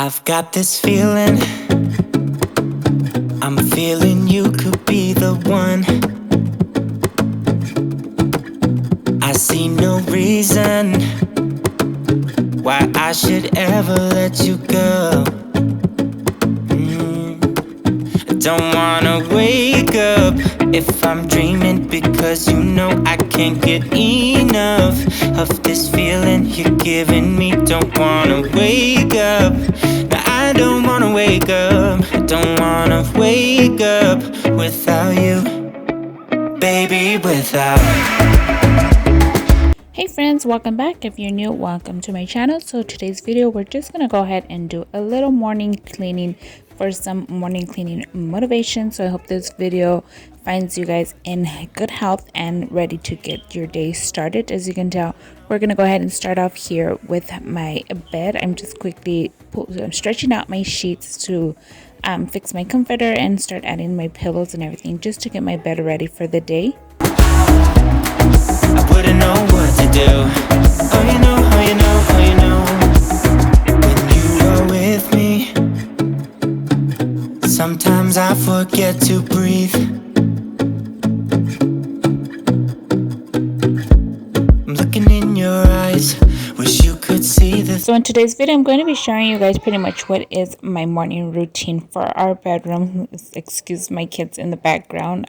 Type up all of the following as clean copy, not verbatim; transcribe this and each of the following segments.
I've got this feeling, I'm feeling you could be the one. I see no reason why I should ever let you go. I don't wanna wake up if I'm dreaming, because you know I can't get enough of this feeling you're giving me. Don't wanna wake up, no, I don't wanna wake up. I don't wanna wake up without you, baby, without. Hey friends, welcome back. If you're new, welcome to my channel. So today's video, we're just gonna go ahead and do a little morning cleaning for some morning cleaning motivation. So I hope this video finds you guys in good health and ready to get your day started. As you can tell, we're gonna go ahead and start off here with my bed. I'm just quickly stretching out my sheets to fix my comforter and start adding my pillows and everything just to get my bed ready for the day. I wouldn't know what to do. Oh, you know, oh, you know, oh, you know. When you are with me, sometimes I forget to breathe. I'm looking in your eyes, wish you could see this. So in today's video, I'm going to be showing you guys pretty much what is my morning routine for our bedroom. Excuse my kids in the background.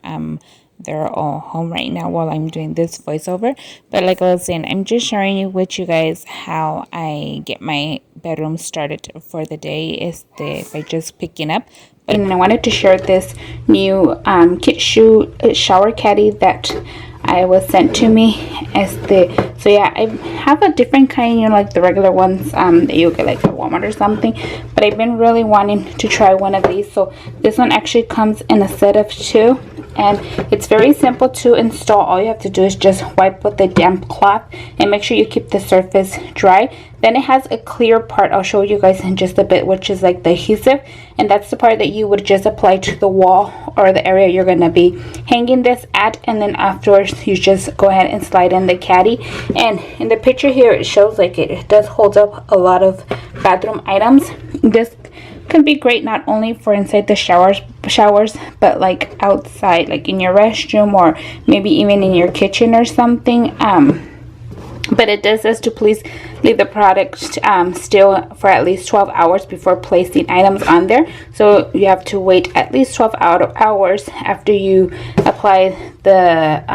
They're all home right now while I'm doing this voiceover. But like I was saying, I'm just sharing you with you guys how I get my bedroom started for the day is by just picking up. And I wanted to share this new KITSURE shower caddy that I was sent to me as so yeah, I have a different kind, you know, like the regular ones that you get like at Walmart or something, but I've been really wanting to try one of these. So this one actually comes in a set of 2, and it's very simple to install. All you have to do is just wipe with a damp cloth and make sure you keep the surface dry. Then it has a clear part, I'll show you guys in just a bit, which is like the adhesive, and that's the part that you would just apply to the wall or the area you're going to be hanging this at. And then afterwards you just go ahead and slide in the caddy, and in the picture here it shows like it does hold up a lot of bathroom items. This can be great not only for inside the showers but like outside, like in your restroom or maybe even in your kitchen or something. But it does says to please leave the product still for at least 12 hours before placing items on there. So you have to wait at least 12 hours after you apply the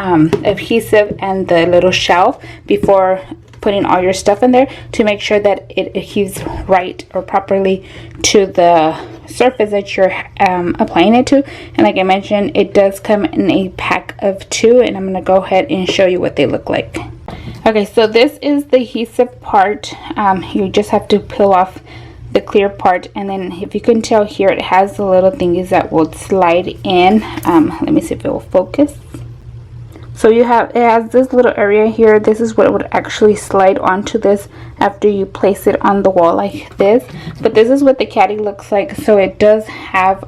adhesive and the little shelf before putting all your stuff in there, to make sure that it adheres right or properly to the surface that you're applying it to. And like I mentioned, it does come in a pack of 2, and I'm going to go ahead and show you what they look like. Okay, so this is the adhesive part. You just have to peel off the clear part, and then if you can tell here, it has the little thingies that will slide in. Let me see if it will focus. So it has this little area here. This is what would actually slide onto this after you place it on the wall like this. But this is what the caddy looks like. So it does have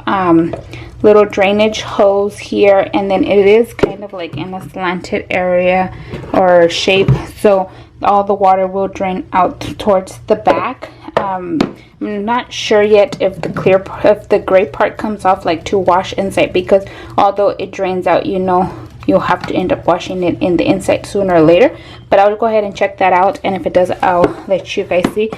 little drainage hose here, and then it is kind of like in a slanted area or shape, so all the water will drain out towards the back. I'm not sure yet if the gray part comes off, like to wash inside, because although it drains out, you know, you'll have to end up washing it in the inside sooner or later. But I'll go ahead and check that out, and if it does, I'll let you guys see.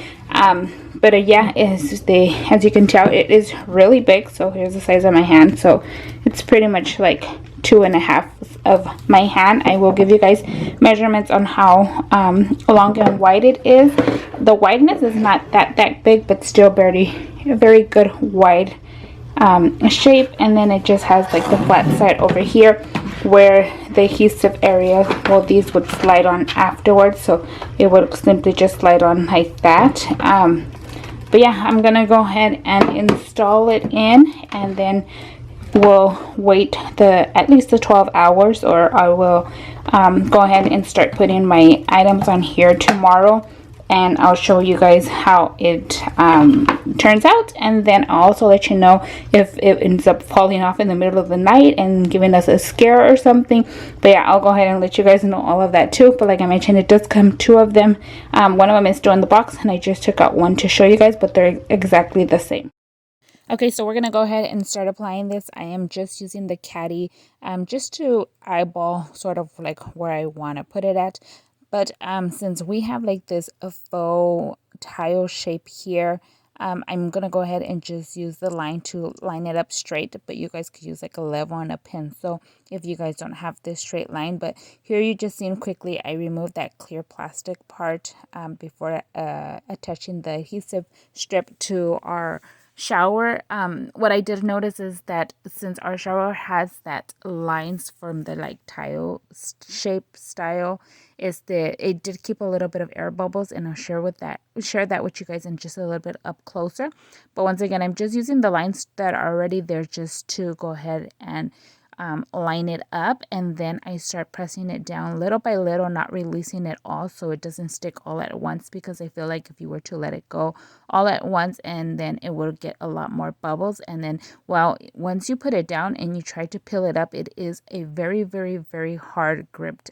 But yeah, as you can tell, it is really big. So here's the size of my hand. So it's pretty much like 2.5 of my hand. I will give you guys measurements on how long and wide it is. The wideness is not that big, but still very good wide shape. And then it just has like the flat side over here where the adhesive area, well, these would slide on afterwards, so it would simply just slide on like that. But yeah, I'm gonna go ahead and install it in, and then we'll wait at least the 12 hours, or I will go ahead and start putting my items on here tomorrow. and I'll show you guys how it turns out, and then I'll also let you know if it ends up falling off in the middle of the night and giving us a scare or something. But yeah, I'll go ahead and let you guys know all of that too. But like I mentioned, it does come two of them. One of them is still in the box, and I just took out one to show you guys, but they're exactly the same. Okay, so we're going to go ahead and start applying this. I am just using the CADDY just to eyeball sort of like where I want to put it at. But since we have like this faux tile shape here, I'm going to go ahead and just use the line to line it up straight. But you guys could use like a level and a pencil if you guys don't have this straight line. But here you just seen quickly, I removed that clear plastic part before attaching the adhesive strip to our shower. What I did notice is that since our shower has that lines from the like tile shape style, it did keep a little bit of air bubbles, and I'll share that with you guys in just a little bit up closer. But once again, I'm just using the lines that are already there just to go ahead and line it up, and then I start pressing it down little by little, not releasing it all so it doesn't stick all at once, because I feel like if you were to let it go all at once, and then it will get a lot more bubbles. And then, well, once you put it down and you try to peel it up, it is a very, very, very hard gripped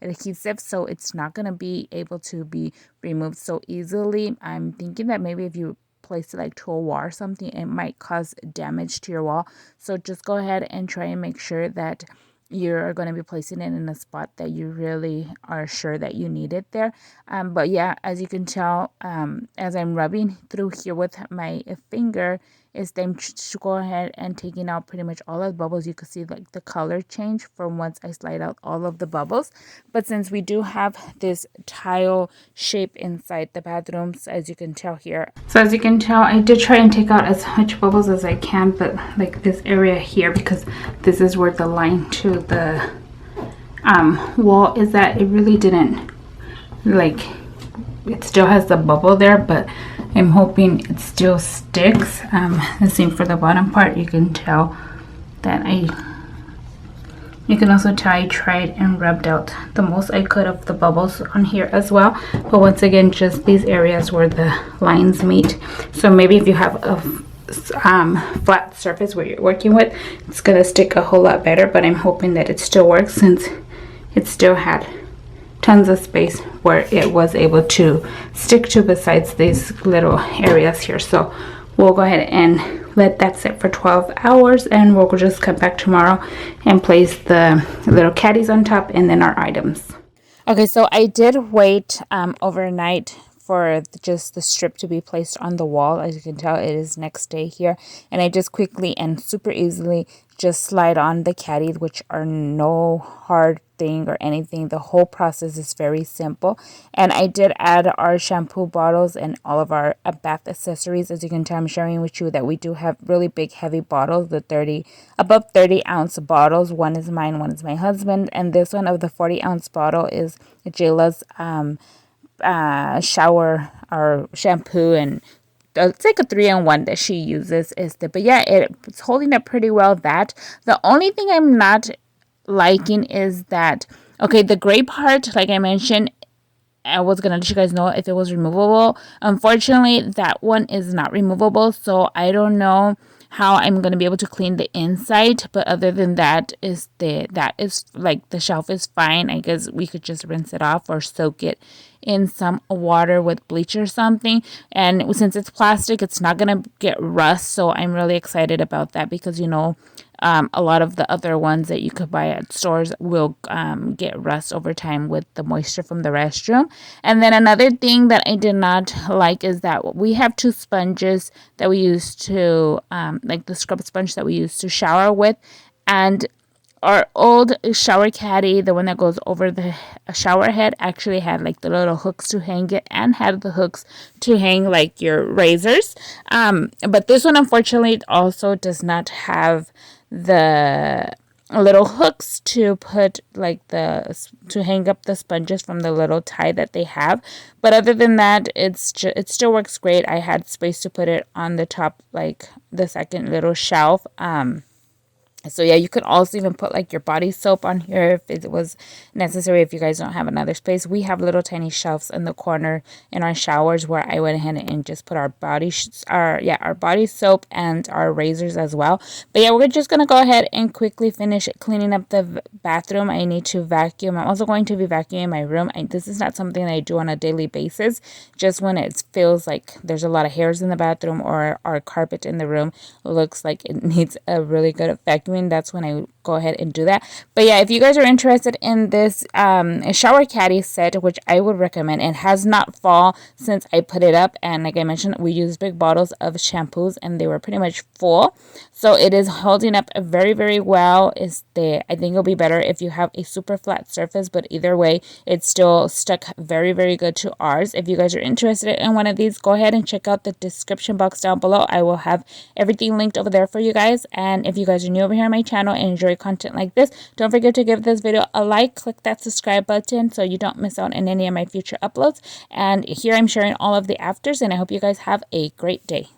adhesive, so it's not going to be able to be removed so easily. I'm thinking that maybe if you place it like to a wall or something, it might cause damage to your wall. So just go ahead and try and make sure that you're going to be placing it in a spot that you really are sure that you need it there. But yeah, as you can tell, as I'm rubbing through here with my finger, is them to go ahead and taking out pretty much all of the bubbles. You can see like the color change from once I slide out all of the bubbles. But since we do have this tile shape inside the bathrooms, as you can tell here, so as you can tell, I did try and take out as much bubbles as I can, but like this area here, because this is where the line to the wall is, that it really didn't, like, it still has the bubble there, but I'm hoping it still sticks. The same for the bottom part. You can tell that you can also tell I tried and rubbed out the most I could of the bubbles on here as well. But once again, just these areas where the lines meet. So maybe if you have a flat surface where you're working with, it's gonna stick a whole lot better. But I'm hoping that it still works, since it still had tons of space where it was able to stick to, besides these little areas here. So we'll go ahead and let that sit for 12 hours, and we'll just come back tomorrow and place the little caddies on top and then our items. Okay, so I did wait overnight for just the strip to be placed on the wall. As you can tell, it is next day here, and I just quickly and super easily just slide on the caddies, which are no hard thing or anything. The whole process is very simple. And I did add our shampoo bottles and all of our bath accessories. As you can tell, I'm sharing with you that we do have really big heavy bottles, the above 30-ounce bottles. One is mine, one is my husband, and this one of the 40-ounce bottle is Jayla's shower or shampoo, and it's like a 3-in-1 that she uses. But yeah, it's holding up pretty well. That the only thing I'm not liking is that, okay, the gray part, like I mentioned, I was gonna let you guys know if it was removable. Unfortunately, that one is not removable, so I don't know how I'm gonna be able to clean the inside. But other than that, that is like the shelf is fine. I guess we could just rinse it off or soak it in some water with bleach or something. And since it's plastic, it's not gonna get rust. So I'm really excited about that, because a lot of the other ones that you could buy at stores will get rust over time with the moisture from the restroom. And then another thing that I did not like is that we have two sponges that we use to, like the scrub sponge that we use to shower with. And our old shower caddy, the one that goes over the shower head, actually had like the little hooks to hang it, and had the hooks to hang like your razors. But this one, unfortunately, also does not have the little hooks to put like to hang up the sponges from the little tie that they have. But other than that, it still works great. I had space to put it on the top, like the second little shelf. So yeah, you could also even put like your body soap on here if it was necessary, if you guys don't have another space. We have little tiny shelves in the corner in our showers where I went ahead and just put our our body soap and our razors as well. But yeah, we're just gonna go ahead and quickly finish cleaning up the bathroom. I need to vacuum. I'm also going to be vacuuming my room. This is not something that I do on a daily basis. Just when it feels like there's a lot of hairs in the bathroom or our carpet in the room looks like it needs a really good vacuum, that's when I go ahead and do that. But yeah, if you guys are interested in this shower caddy set, which I would recommend, and has not fall since I put it up, and like I mentioned, we use big bottles of shampoos and they were pretty much full, so it is holding up very, very well. I think it'll be better if you have a super flat surface, but either way, it's still stuck very, very good to ours. If you guys are interested in one of these, go ahead and check out the description box down below. I will have everything linked over there for you guys. And if you guys are new over here on my channel and enjoy content like this, don't forget to give this video a like, click that subscribe button so you don't miss out on any of my future uploads. And here I'm sharing all of the afters, and I hope you guys have a great day.